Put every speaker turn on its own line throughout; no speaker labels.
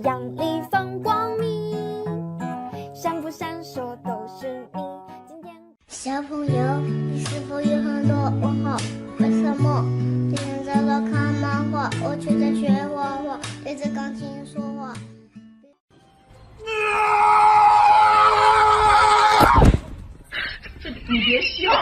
阳里放光明，闪不闪烁都是你。今天
小朋友，你是否有很多问号？为什么？今天在这看漫画，我却在学画画，对着钢琴说话。
你别笑。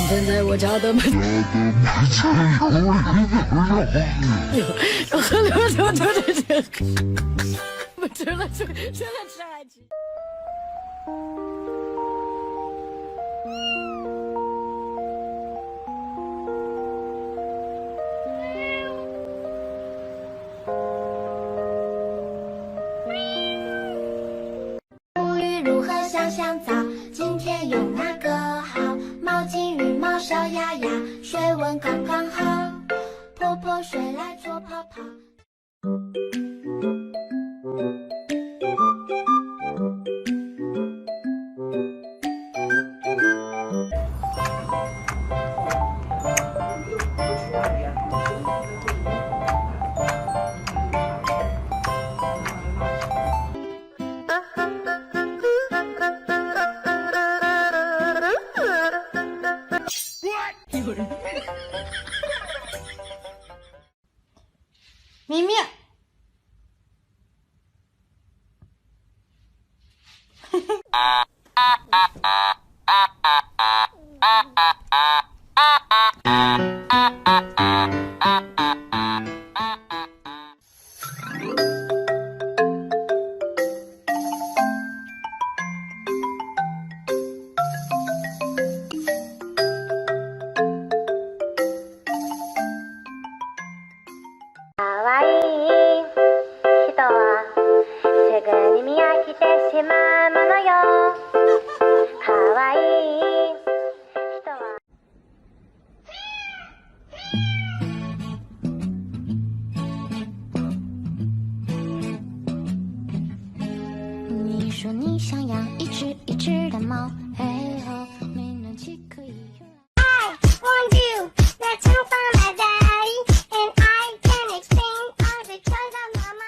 站在我家的门前，我吃了吃还吃。
沐浴如何香香皂？今天用哪个好？毛巾、羽毛、小鸭鸭，水温刚刚好。泼泼水来做泡泡。
咪咪，
你说你想养一只的猫，嘿吼，没暖气可以用。I want you, let's come for my daddy, and I can explain all the choice of my mommy.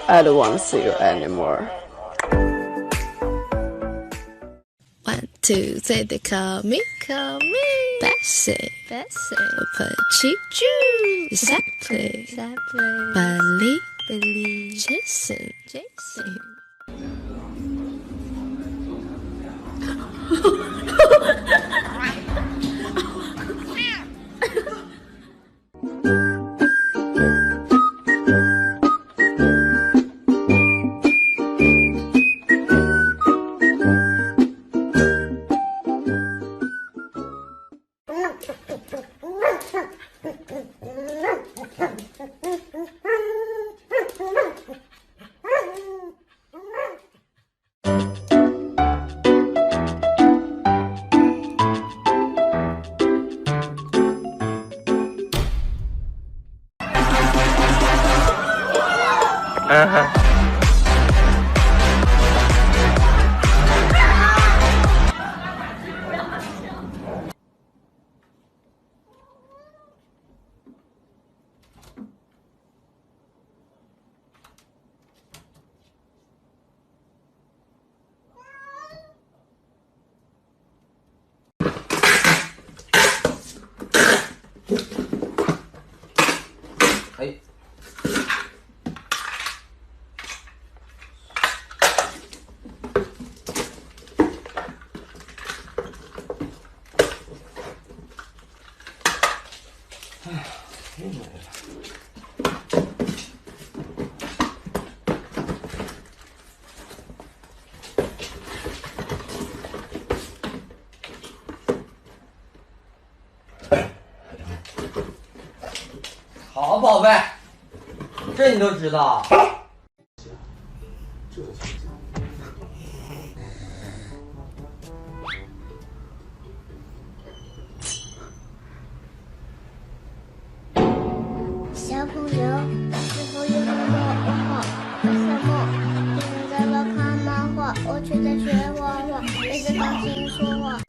I don't wanna see you anymore. 1, 2, 3, they call me Bessie. Petit Jew. Exactly. Billy. Jason.
宝贝，这你都知道？
小朋友，是否有什么问号？为什么别人在那看漫画，我却在学画画，对着钢琴说话？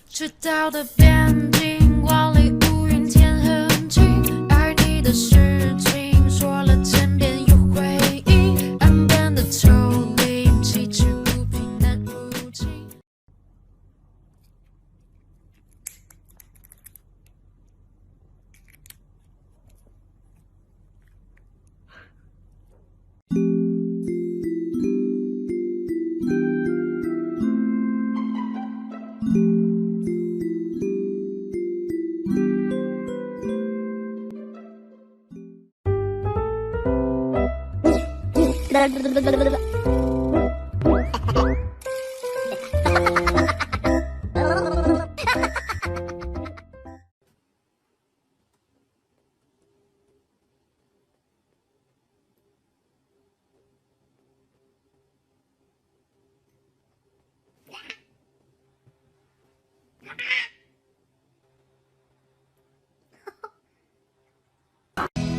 赤道的边境，万里无云天很晴，爱你的事情说了千遍有回应，岸边的丘陵，气质不平难入侵。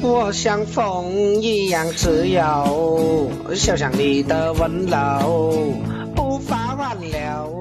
我像风一样自由，就像你的温柔，无法挽留。